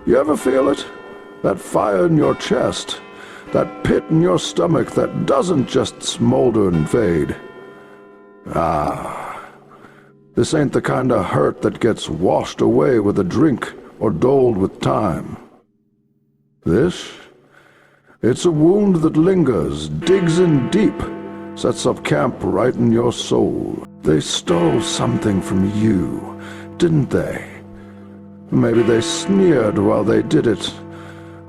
You ever feel it? That fire in your chest, that pit in your stomach that doesn't just smolder and fade. This ain't the kind of hurt that gets washed away with a drink or dulled with time. It's a wound that lingers, digs in deep, sets up camp right in your soul. They stole something from you, didn't they? Maybe they sneered while they did it,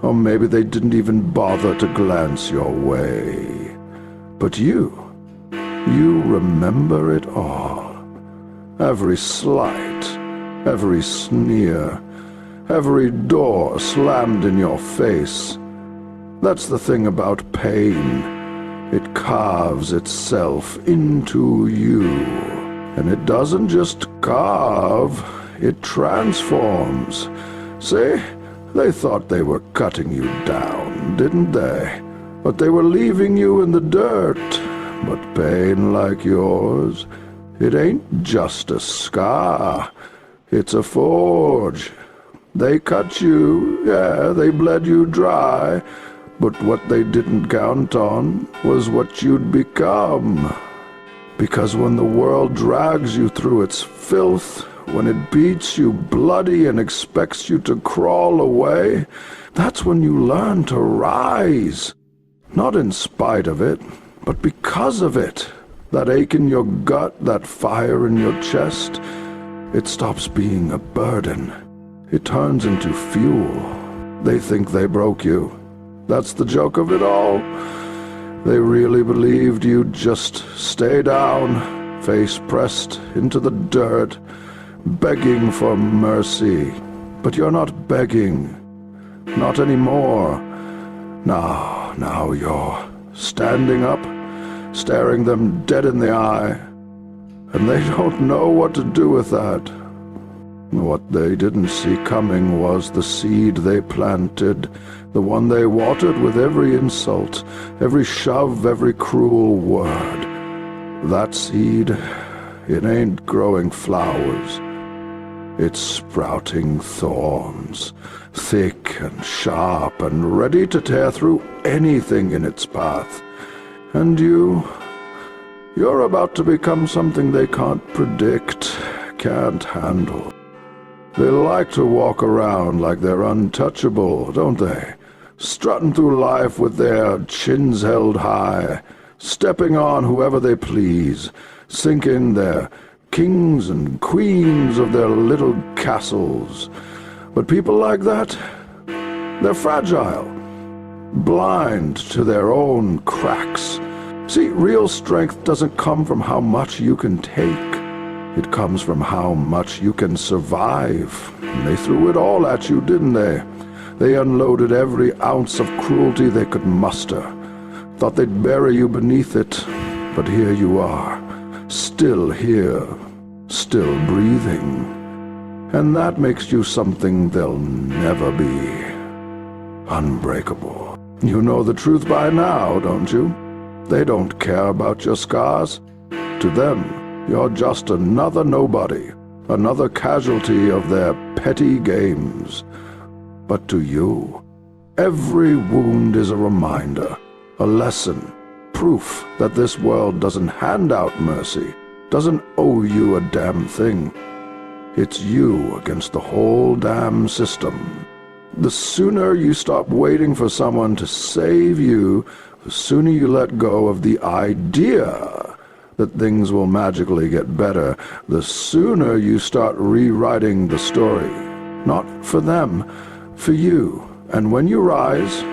or maybe they didn't even bother to glance your way. But you remember it all. Every slight, every sneer, every door slammed in your face. That's the thing about pain. It carves itself into you. And it doesn't just carve, it transforms. See? They thought they were cutting you down, didn't they? But they were leaving you in the dirt. But pain like yours, it ain't just a scar. It's a forge. They cut you, yeah, they bled you dry. But what they didn't count on was what you'd become. Because when the world drags you through its filth, when it beats you bloody and expects you to crawl away, that's when you learn to rise. Not in spite of it, but because of it. That ache in your gut, that fire in your chest, it stops being a burden. It turns into fuel. They think they broke you. That's the joke of it all. They really believed you'd just stay down, face pressed into the dirt, begging for mercy. But you're not begging. Not anymore. Now you're standing up, staring them dead in the eye. And they don't know what to do with that. What they didn't see coming was the seed they planted, the one they watered with every insult, every shove, every cruel word. That seed, it ain't growing flowers. It's sprouting thorns, thick and sharp and ready to tear through anything in its path. And you're about to become something they can't predict, can't handle. They like to walk around like they're untouchable, don't they? Strutting through life with their chins held high, stepping on whoever they please, thinking they're kings and queens of their little castles. But people like that, they're fragile, blind to their own cracks. See, real strength doesn't come from how much you can take. It comes from how much you can survive. And they threw it all at you, didn't they? They unloaded every ounce of cruelty they could muster. Thought they'd bury you beneath it. But here you are, still here, still breathing. And that makes you something they'll never be. Unbreakable. You know the truth by now, don't you? They don't care about your scars. To them, you're just another nobody, another casualty of their petty games. But to you, every wound is a reminder, a lesson, proof that this world doesn't hand out mercy, doesn't owe you a damn thing. It's you against the whole damn system. The sooner you stop waiting for someone to save you, the sooner you let go of the idea that things will magically get better, the sooner you start rewriting the story. Not for them, for you. And when you rise,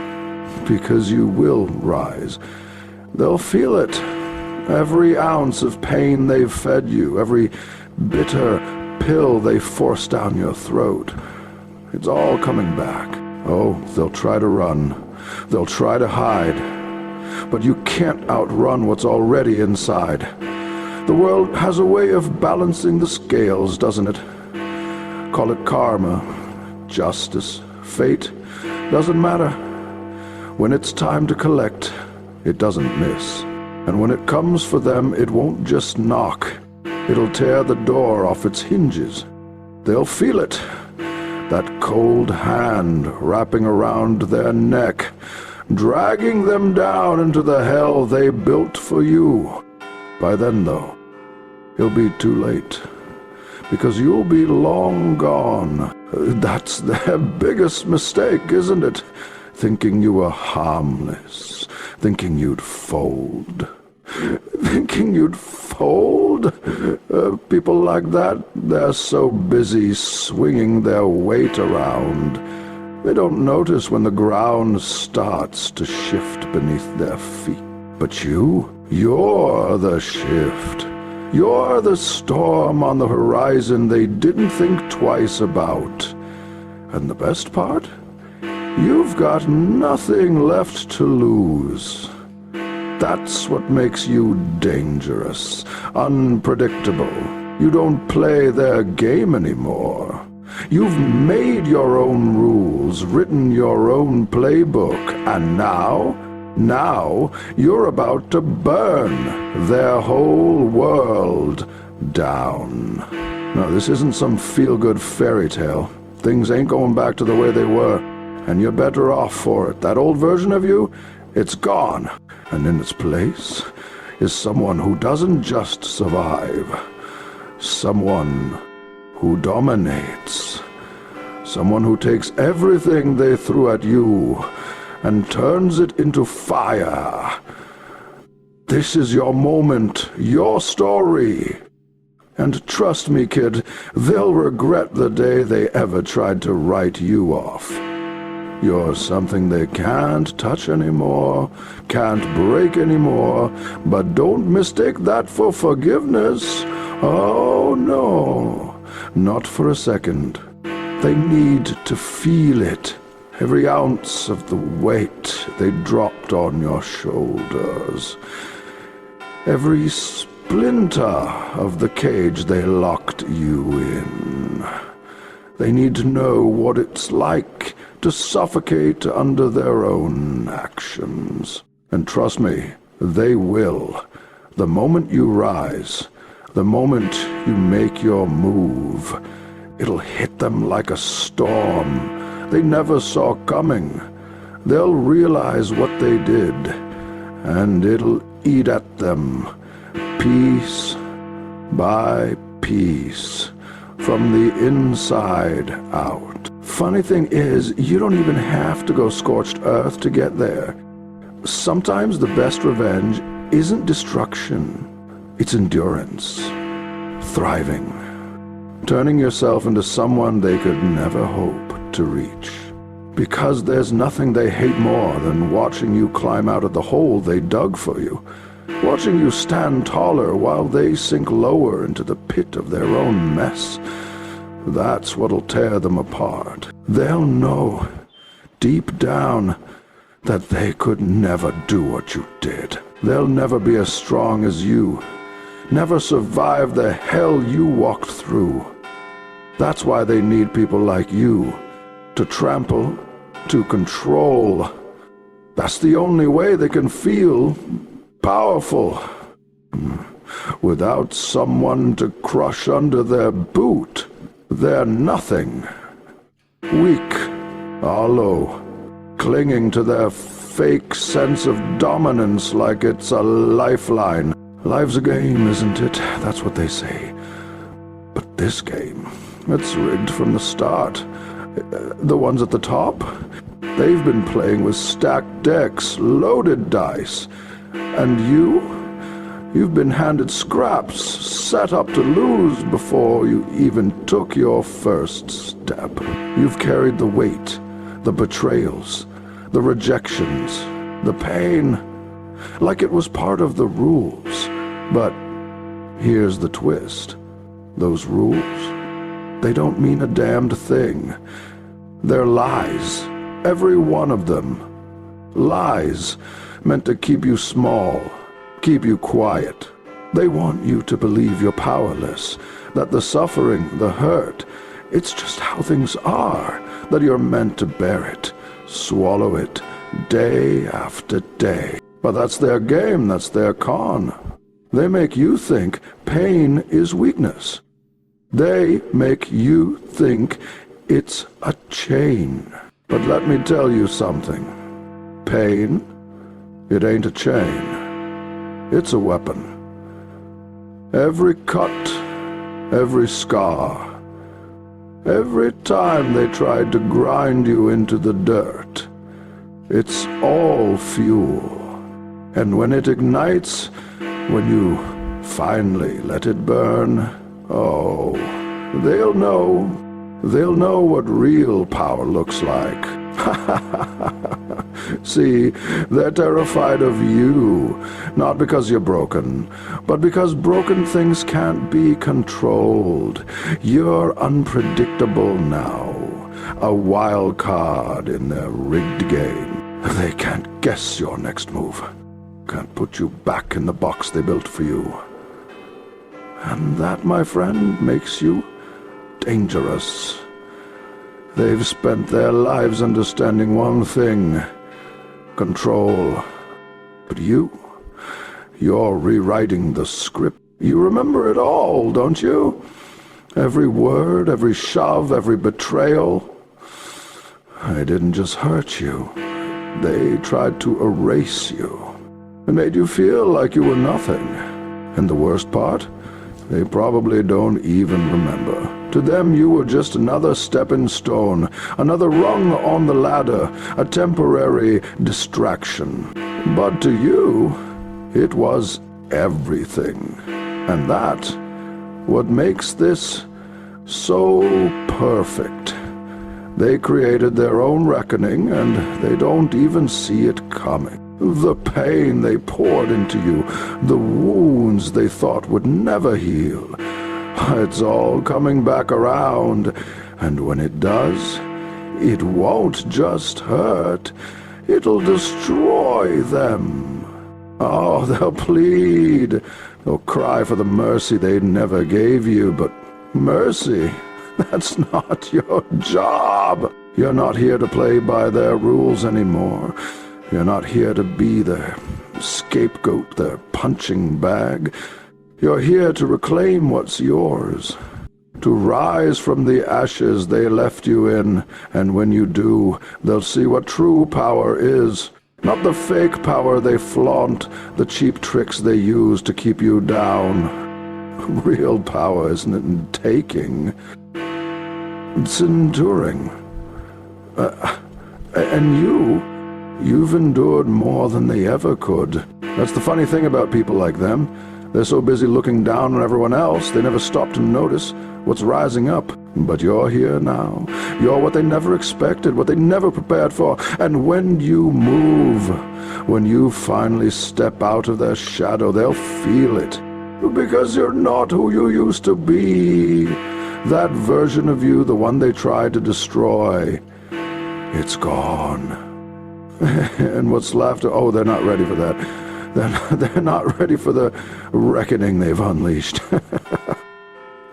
because you will rise, they'll feel it. Every ounce of pain they've fed you, every bitter pill they forced down your throat. It's all coming back. Oh, they'll try to run. They'll try to hide. But you can't outrun what's already inside. The world has a way of balancing the scales, doesn't it? Call it karma, justice, fate, doesn't matter. When it's time to collect, it doesn't miss. And when it comes for them, it won't just knock. It'll tear the door off its hinges. They'll feel it. that cold hand wrapping around their neck, dragging them down into the hell they built for you. By then, though, it'll be too late, because you'll be long gone. That's their biggest mistake, isn't it? Thinking you were harmless, thinking you'd fold. Thinking you'd fold? People like that, they're so busy swinging their weight around. They don't notice when the ground starts to shift beneath their feet. But you're the shift. You're the storm on the horizon they didn't think twice about. And the best part? You've got nothing left to lose. That's what makes you dangerous, unpredictable. You don't play their game anymore. You've made your own rules, written your own playbook, and now you're about to burn their whole world down. Now, this isn't some feel-good fairy tale. Things ain't going back to the way they were, and you're better off for it. That old version of you, it's gone. And in its place is someone who doesn't just survive. Someone who dominates. Someone who takes everything they threw at you and turns it into fire. This is your moment, your story. And trust me, kid, they'll regret the day they ever tried to write you off. You're something they can't touch anymore, can't break anymore, but don't mistake that for forgiveness. Oh, no, not for a second. They need to feel it, every ounce of the weight they dropped on your shoulders, every splinter of the cage they locked you in. They need to know what it's like to suffocate under their own actions. And trust me, they will. The moment you rise, the moment you make your move, it'll hit them like a storm they never saw coming. They'll realize what they did, and it'll eat at them, piece by piece, from the inside out. Funny thing is, you don't even have to go scorched earth to get there. Sometimes the best revenge isn't destruction, it's endurance, thriving, turning yourself into someone they could never hope to reach. Because there's nothing they hate more than watching you climb out of the hole they dug for you, watching you stand taller while they sink lower into the pit of their own mess. That's what'll tear them apart. They'll know, deep down, that they could never do what you did. They'll never be as strong as you, never survive the hell you walked through. That's why they need people like you, to trample, to control. That's the only way they can feel powerful. Without someone to crush under their boot, they're nothing. Weak, hollow, clinging to their fake sense of dominance like it's a lifeline. Life's a game, isn't it? That's what they say. But this game, it's rigged from the start. The ones at the top, they've been playing with stacked decks, loaded dice. And you've been handed scraps, set up to lose before you even took your first step. You've carried the weight, the betrayals, the rejections, the pain, like it was part of the rules. But here's the twist. Those rules, they don't mean a damned thing. They're lies, every one of them. Lies meant to keep you small, keep you quiet. They want you to believe you're powerless, that the suffering, the hurt, it's just how things are, that you're meant to bear it, swallow it, day after day. But that's their game, that's their con. They make you think pain is weakness. They make you think It's a chain. But let me tell you something. Pain, it ain't a chain. It's a weapon. Every cut, every scar, every time they tried to grind you into the dirt, it's all fuel. And when it ignites, when you finally let it burn, oh, they'll know what real power looks like. See, they're terrified of you, not because you're broken, but because broken things can't be controlled. You're unpredictable now, a wild card in their rigged game. They can't guess your next move, can't put you back in the box they built for you. And that, my friend, makes you dangerous. They've spent their lives understanding one thing: control. But you're rewriting the script. You remember it all, don't you? Every word, every shove, every betrayal. They didn't just hurt you. They tried to erase you. They made you feel like you were nothing. And the worst part? They probably don't even remember. To them, you were just another stepping stone, another rung on the ladder, a temporary distraction. But to you, it was everything. And that's what makes this so perfect. They created their own reckoning, and they don't even see it coming. The pain they poured into you, the wounds they thought would never heal. It's all coming back around, and when it does, it won't just hurt, it'll destroy them. Oh, they'll plead, they'll cry for the mercy they never gave you, but mercy, that's not your job. You're not here to play by their rules anymore. You're not here to be their scapegoat, their punching bag. You're here to reclaim what's yours, to rise from the ashes they left you in, and when you do, they'll see what true power is. Not the fake power they flaunt, the cheap tricks they use to keep you down. Real power isn't in taking, it's enduring. And you've endured more than they ever could. That's the funny thing about people like them. They're so busy looking down on everyone else, they never stop to notice what's rising up. But you're here now. You're what they never expected, what they never prepared for. And when you move, when you finally step out of their shadow, they'll feel it. Because you're not who you used to be. That version of you, the one they tried to destroy, it's gone. And what's left, oh, they're not ready for that. They're not ready for the reckoning they've unleashed.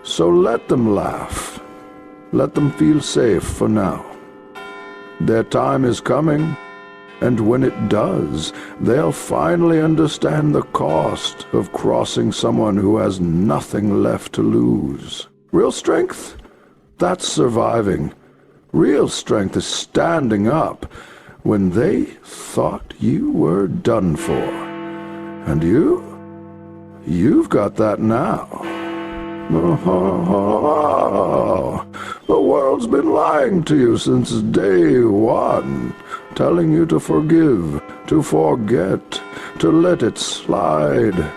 So let them laugh. Let them feel safe for now. Their time is coming, and when it does, they'll finally understand the cost of crossing someone who has nothing left to lose. Real strength? That's surviving. Real strength is standing up when they thought you were done for. And you've got that now. Oh, the world's been lying to you since day one, telling you to forgive, to forget, to let it slide,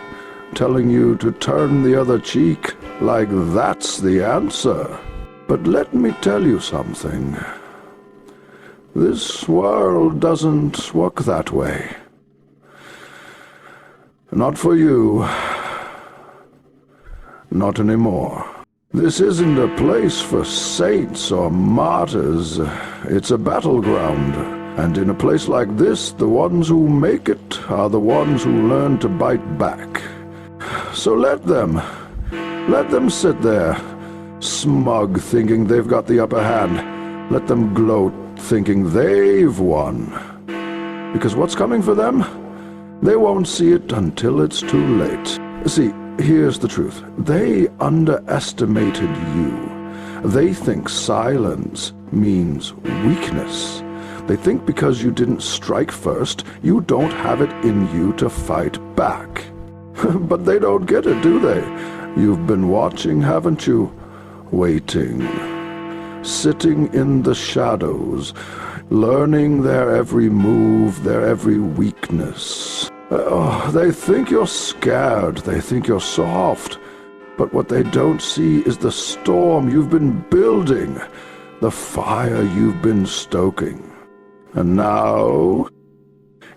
telling you to turn the other cheek like that's the answer. But let me tell you something. This world doesn't work that way. Not for you. Not anymore. This isn't a place for saints or martyrs. It's a battleground. And in a place like this, the ones who make it are the ones who learn to bite back. So let them sit there, smug, thinking they've got the upper hand. Let them gloat, thinking they've won. Because what's coming for them? They won't see it until it's too late. See, here's the truth. They underestimated you. They think silence means weakness. They think because you didn't strike first, you don't have it in you to fight back. But they don't get it, do they? You've been watching, haven't you? Waiting. Sitting in the shadows, learning their every move, their every weakness. They think you're scared, they think you're soft. But what they don't see is the storm you've been building, the fire you've been stoking. And now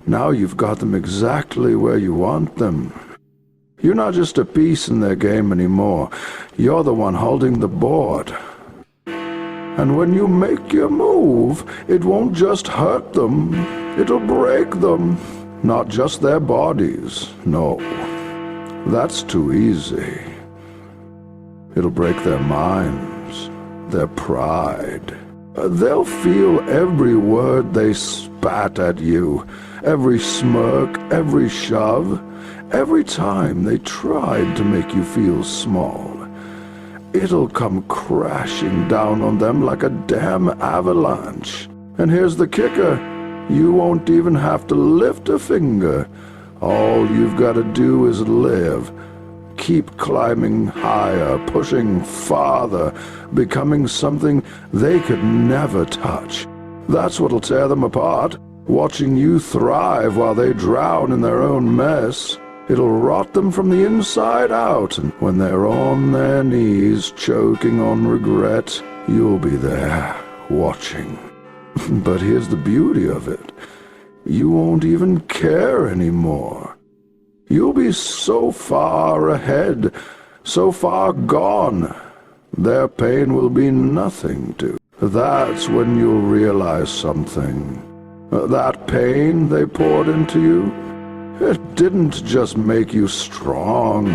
you've got them exactly where you want them. You're not just a piece in their game anymore. You're the one holding the board. And when you make your move, it won't just hurt them, it'll break them. Not just their bodies, no. That's too easy. It'll break their minds, their pride. They'll feel every word they spat at you, every smirk, every shove, every time they tried to make you feel small. It'll come crashing down on them like a damn avalanche. And here's the kicker, you won't even have to lift a finger. All you've got to do is live. Keep climbing higher, pushing farther, becoming something they could never touch. That's what'll tear them apart, watching you thrive while they drown in their own mess. It'll rot them from the inside out, and when they're on their knees, choking on regret, you'll be there, watching. But here's the beauty of it. You won't even care anymore. You'll be so far ahead, so far gone, their pain will be nothing to. That's when you'll realize something. That pain they poured into you, it didn't just make you strong.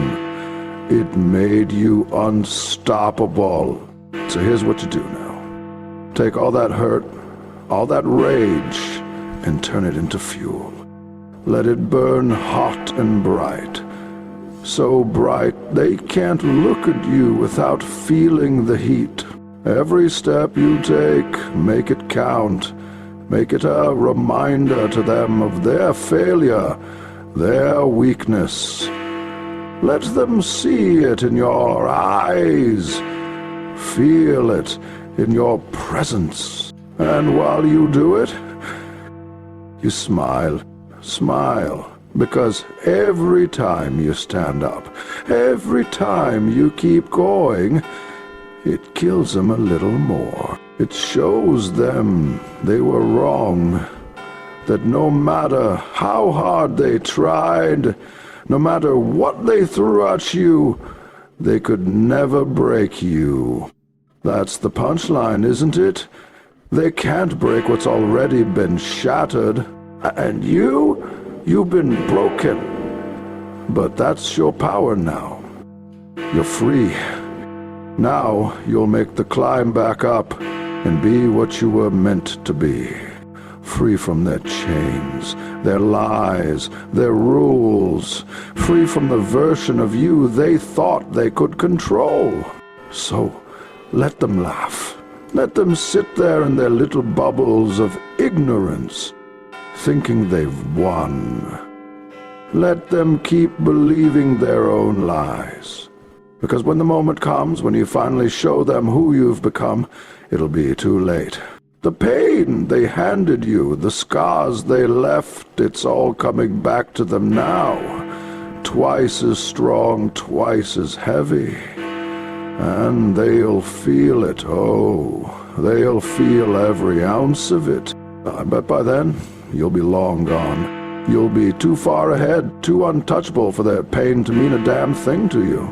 It made you unstoppable. So here's what you do now. Take all that hurt, all that rage, and turn it into fuel. Let it burn hot and bright. So bright they can't look at you without feeling the heat. Every step you take, make it count. Make it a reminder to them of their failure, their weakness. Let them see it in your eyes. Feel it in your presence. And while you do it, you smile. Smile, because every time you stand up, every time you keep going, it kills them a little more. It shows them they were wrong, that no matter how hard they tried, no matter what they threw at you, they could never break you. That's the punchline, isn't it? They can't break what's already been shattered. And you've been broken. But that's your power now. You're free. Now you'll make the climb back up and be what you were meant to be. Free from their chains, their lies, their rules. Free from the version of you they thought they could control. So let them laugh. Let them sit there in their little bubbles of ignorance, thinking they've won. Let them keep believing their own lies. Because when the moment comes, when you finally show them who you've become, it'll be too late. The pain they handed you, the scars they left, it's all coming back to them now. Twice as strong, twice as heavy. And they'll feel it, oh, they'll feel every ounce of it. I bet by then, you'll be long gone. You'll be too far ahead, too untouchable for their pain to mean a damn thing to you.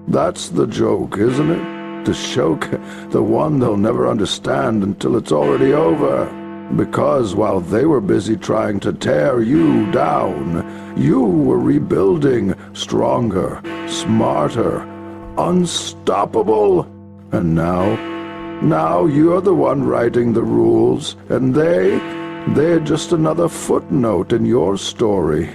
That's the joke, isn't it? The joke, the one they'll never understand until it's already over. Because while they were busy trying to tear you down, you were rebuilding stronger, smarter, unstoppable. And now you're the one writing the rules, and they're just another footnote in your story.